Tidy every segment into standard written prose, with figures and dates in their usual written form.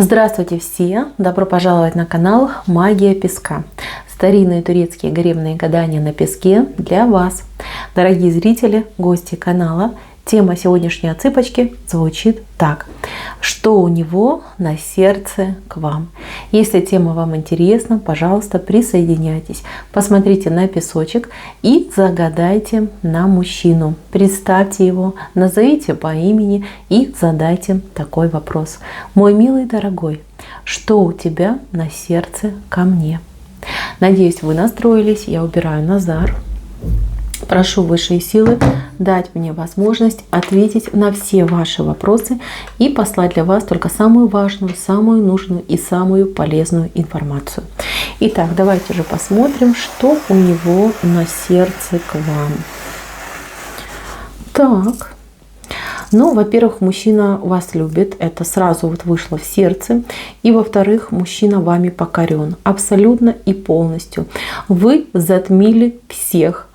Здравствуйте все! Добро пожаловать на канал Магия Песка. Старинные турецкие гаремные гадания на песке для вас. Дорогие зрители, гости канала, тема сегодняшней отсыпочки звучит так. Что у него на сердце к вам? Если тема вам интересна, пожалуйста, присоединяйтесь. Посмотрите на песочек и загадайте на мужчину. Представьте его, назовите по имени и задайте такой вопрос. Мой милый дорогой, что у тебя на сердце ко мне? Надеюсь, вы настроились. Я убираю Назар. Прошу высшие силы дать мне возможность ответить на все ваши вопросы и послать для вас только самую важную, самую нужную и самую полезную информацию. Итак, давайте же посмотрим, что у него на сердце к вам. Так. Ну, во-первых, мужчина вас любит, это сразу вот вышло в сердце. И, во-вторых, мужчина вами покорен абсолютно и полностью. Вы затмили всех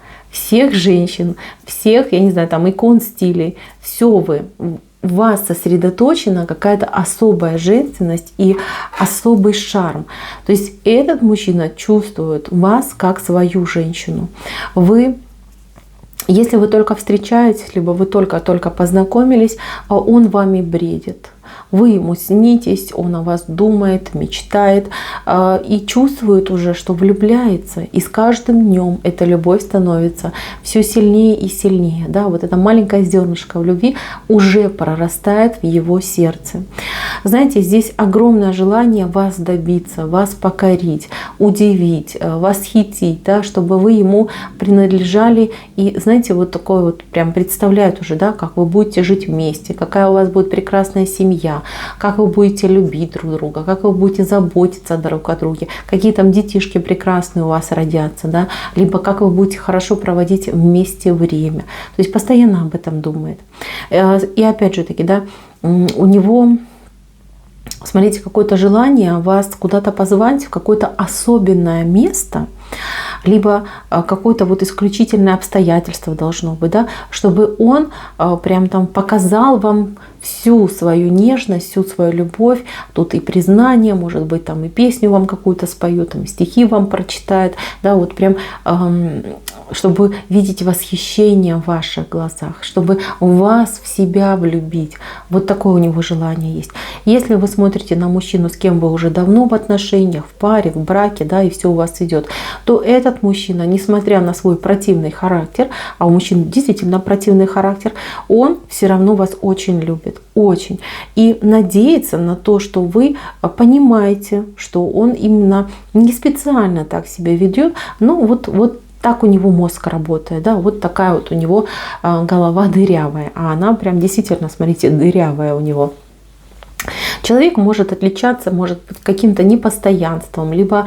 женщин, всех, я не знаю, там икон стилей, все вы. У вас сосредоточена какая-то особая женственность и особый шарм. То есть этот мужчина чувствует вас как свою женщину. Если вы только встречаетесь, либо вы только-только познакомились, а он вами бредит. Вы ему снитесь, он о вас думает, мечтает и чувствует уже, что влюбляется. И с каждым днем эта любовь становится все сильнее и сильнее. Да, вот это маленькое зернышко в любви уже прорастает в его сердце. Знаете, здесь огромное желание вас добиться, вас покорить, удивить, восхитить, да, чтобы вы ему принадлежали. И знаете, вот такое вот прям представляют уже, да, как вы будете жить вместе, какая у вас будет прекрасная семья, как вы будете любить друг друга, как вы будете заботиться друг о друге, какие там детишки прекрасные у вас родятся, да, либо как вы будете хорошо проводить вместе время. То есть постоянно об этом думает. И опять же таки, да, у него, смотрите, какое-то желание вас куда-то позвать в какое-то особенное место, либо какое-то вот исключительное обстоятельство должно быть, да, чтобы он прям там показал вам всю свою нежность, всю свою любовь. Тут и признание, может быть, там и песню вам какую-то споет, там и стихи вам прочитает, да, вот прям, чтобы видеть восхищение в ваших глазах, чтобы вас в себя влюбить. Вот такое у него желание есть. Если вы смотрите на мужчину, с кем вы уже давно в отношениях, в паре, в браке, да, и все у вас идет, то этот мужчина, несмотря на свой противный характер, а у мужчин действительно противный характер, он все равно вас очень любит. Очень. И надеется на то, что вы понимаете, что он именно не специально так себя ведет, но вот так у него мозг работает, да, вот такая вот у него голова дырявая, а она прям действительно, смотрите, дырявая у него. Человек может отличаться, может быть, каким-то непостоянством, либо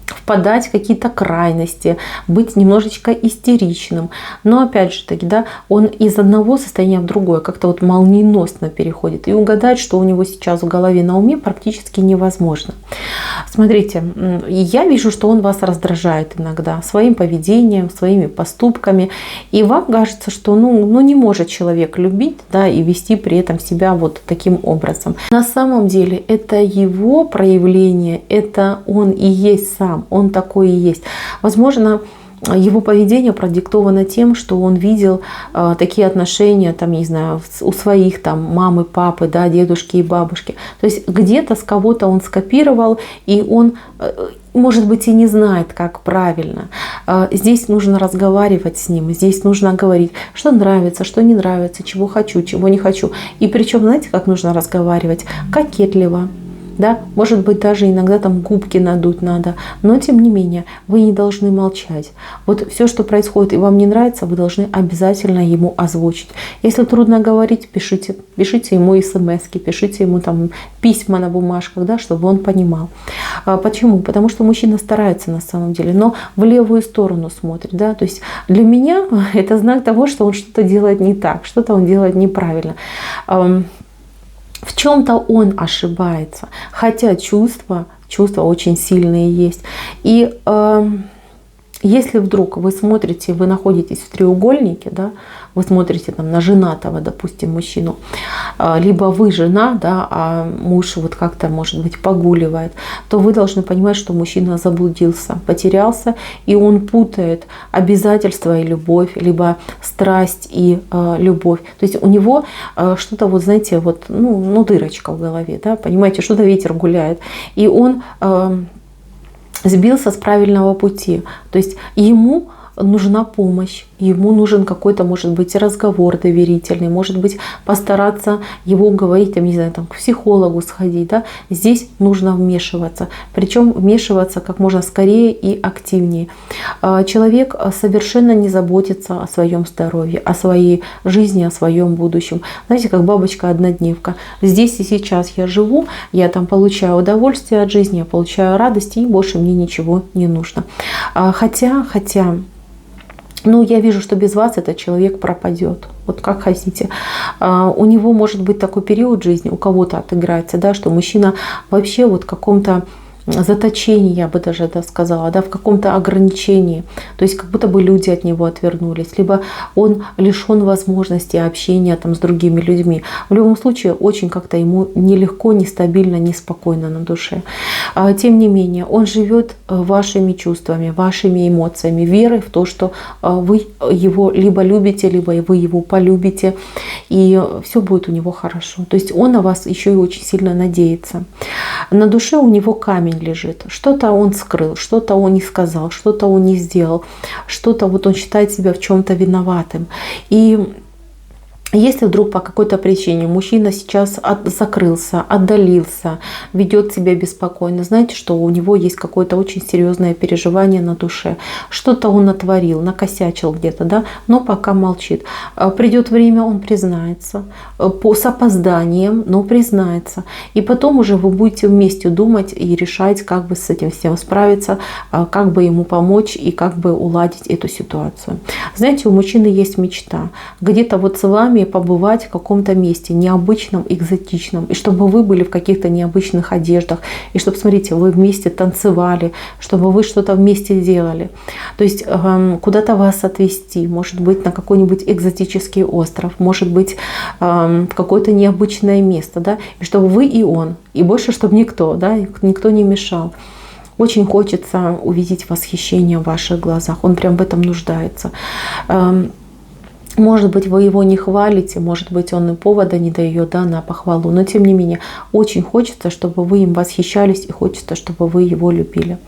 впадать в какие-то крайности, быть немножечко истеричным. Но опять же таки, да, он из одного состояния в другое как-то вот молниеносно переходит. И угадать, что у него сейчас в голове на уме, практически невозможно. Смотрите, я вижу, что он вас раздражает иногда своим поведением, своими поступками. И вам кажется, что ну не может человек любить, да, и вести при этом себя вот таким образом. На самом деле это его проявление, это он и есть сам. Он такой и есть. Возможно, его поведение продиктовано тем, что он видел такие отношения, там, не знаю, у своих там мамы, папы, да, дедушки и бабушки. То есть где-то с кого-то он скопировал, и он, может быть, и не знает, как правильно. Здесь нужно разговаривать с ним, здесь нужно говорить, что нравится, что не нравится, чего хочу, чего не хочу. И причем, знаете, как нужно разговаривать? Кокетливо. Да? Может быть, даже иногда там губки надуть надо, но тем не менее вы не должны молчать. Вот все, что происходит и вам не нравится, вы должны обязательно ему озвучить. Если трудно говорить, пишите ему смс-ки, пишите ему там письма на бумажках, да, чтобы он понимал. Почему? Потому что мужчина старается на самом деле, но в левую сторону смотрит. Да? То есть для меня это знак того, что он что-то делает не так, что-то он делает неправильно. В чем-то он ошибается, хотя чувства очень сильные есть. И Если вдруг вы смотрите, вы находитесь в треугольнике, да, вы смотрите там на женатого, допустим, мужчину, либо вы жена, да, а муж вот как-то, может быть, погуливает, то вы должны понимать, что мужчина заблудился, потерялся, и он путает обязательства и любовь, либо страсть и любовь. То есть у него что-то, вот знаете, вот, ну, дырочка в голове, да, понимаете, что-то ветер гуляет, и он сбился с правильного пути. То есть ему нужна помощь, ему нужен какой-то, может быть, разговор доверительный, может быть, постараться его уговорить, там, не знаю, там, к психологу сходить. Да? Здесь нужно вмешиваться, причем вмешиваться как можно скорее и активнее. Человек совершенно не заботится о своем здоровье, о своей жизни, о своем будущем. Знаете, как бабочка-однодневка. Здесь и сейчас я живу, я там получаю удовольствие от жизни, я получаю радость, и больше мне ничего не нужно. Хотя, ну, я вижу, что без вас этот человек пропадет. Вот как хотите. У него может быть такой период жизни, у кого-то отыграется, да, что мужчина вообще вот в каком-то заточении, я бы даже сказала, да, в каком-то ограничении. То есть как будто бы люди от него отвернулись, либо он лишен возможности общения там с другими людьми. В любом случае, очень как-то ему нелегко, нестабильно, неспокойно на душе. Тем не менее, он живет вашими чувствами, вашими эмоциями, верой в то, что вы его либо любите, либо вы его полюбите, и все будет у него хорошо. То есть он на вас еще и очень сильно надеется. На душе у него камень лежит. Что-то он скрыл, что-то он не сказал, что-то он не сделал, что-то вот он считает себя в чем-то виноватым. И если вдруг по какой-то причине мужчина сейчас закрылся, отдалился, ведет себя беспокойно, знаете, что у него есть какое-то очень серьезное переживание на душе. Что-то он натворил, накосячил где-то, да, но пока молчит. Придет время, он признается, с опозданием, но признается. И потом уже вы будете вместе думать и решать, как бы с этим всем справиться, как бы ему помочь и как бы уладить эту ситуацию. Знаете, у мужчины есть мечта. Где-то вот с вами побывать в каком-то месте необычном, экзотичном, и чтобы вы были в каких-то необычных одеждах, и чтобы, смотрите, вы вместе танцевали, чтобы вы что-то вместе делали. То есть куда-то вас отвезти, может быть, на какой-нибудь экзотический остров, может быть, в какое-то необычное место, да, и чтобы вы и он, и больше, чтобы никто, да, никто не мешал. Очень хочется увидеть восхищение в ваших глазах, он прям в этом нуждается. Может быть, вы его не хвалите, может быть, он и повода не дает, да, на похвалу, но тем не менее, очень хочется, чтобы вы им восхищались, и хочется, чтобы вы его любили.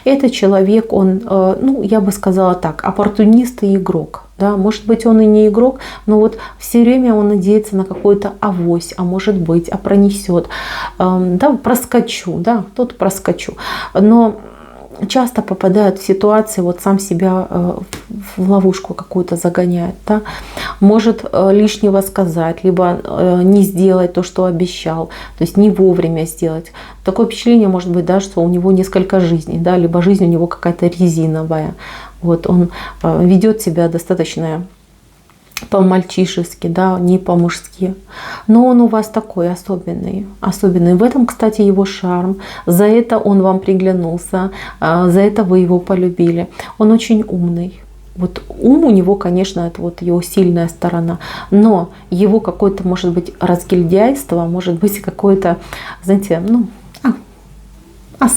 Этот человек, он, ну, я бы сказала так, оппортунист и игрок. Да, может быть, он и не игрок, но вот все время он надеется на какой-то авось, а может быть, а пронесет, да, проскочу, да, тут проскочу. Но часто попадают в ситуации, вот сам себя в ловушку какую-то загоняет, да? Может лишнего сказать, либо не сделать то, что обещал, то есть не вовремя сделать. Такое впечатление может быть, да, что у него несколько жизней, да? Либо жизнь у него какая-то резиновая. Вот он ведет себя достаточно по-мальчишески, да, не по-мужски. Но он у вас такой особенный. В этом, кстати, его шарм. За это он вам приглянулся, за это вы его полюбили. Он очень умный. Вот ум у него, конечно, это вот его сильная сторона. Но его какое-то, может быть, разгильдяйство, может быть, какое-то, знаете, ну,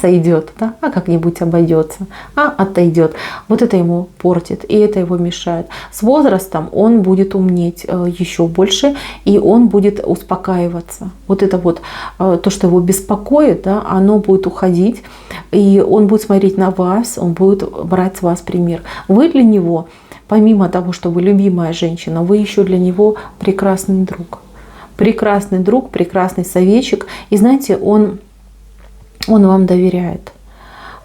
сойдет, да? Как-нибудь обойдется, отойдет. Вот это ему портит, и это его мешает. С возрастом он будет умнеть еще больше, и он будет успокаиваться. Вот это вот то, что его беспокоит, да, оно будет уходить, и он будет смотреть на вас, он будет брать с вас пример. Вы для него, помимо того, что вы любимая женщина, вы еще для него прекрасный друг. Прекрасный друг, прекрасный советчик. И знаете, он вам доверяет.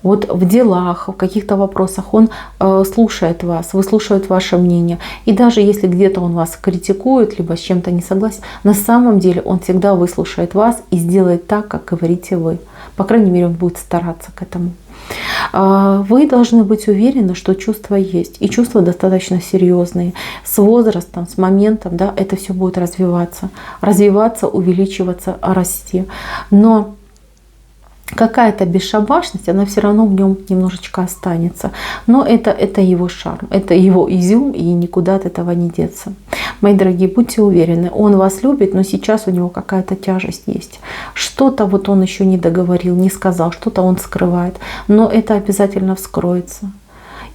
Вот в делах, в каких-то вопросах он слушает вас, выслушивает ваше мнение. И даже если где-то он вас критикует, либо с чем-то не согласен, на самом деле он всегда выслушает вас и сделает так, как говорите вы. По крайней мере, он будет стараться к этому. Вы должны быть уверены, что чувства есть. И чувства достаточно серьезные. С возрастом, с моментом, да, это все будет развиваться. Развиваться, увеличиваться, расти. Но какая-то бесшабашность, она все равно в нем немножечко останется. Но это его шарм, это его изюм, и никуда от этого не деться. Мои дорогие, будьте уверены, он вас любит, но сейчас у него какая-то тяжесть есть. Что-то вот он еще не договорил, не сказал, что-то он скрывает. Но это обязательно вскроется.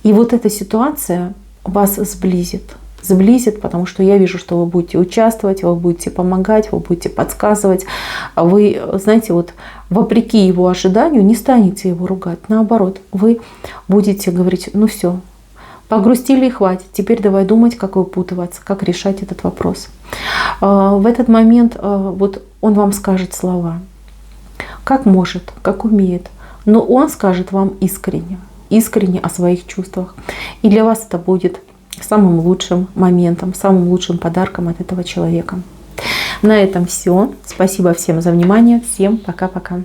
И вот эта ситуация вас сблизит. Сблизит, потому что я вижу, что вы будете участвовать, вы будете помогать, вы будете подсказывать. Вы, знаете, вот вопреки его ожиданию не станете его ругать. Наоборот, вы будете говорить: ну все, погрустили и хватит. Теперь давай думать, как выпутываться, как решать этот вопрос. В этот момент вот он вам скажет слова, как может, как умеет. Но он скажет вам искренне, искренне о своих чувствах. И для вас это будет самым лучшим моментом, самым лучшим подарком от этого человека. На этом все. Спасибо всем за внимание. Всем пока-пока.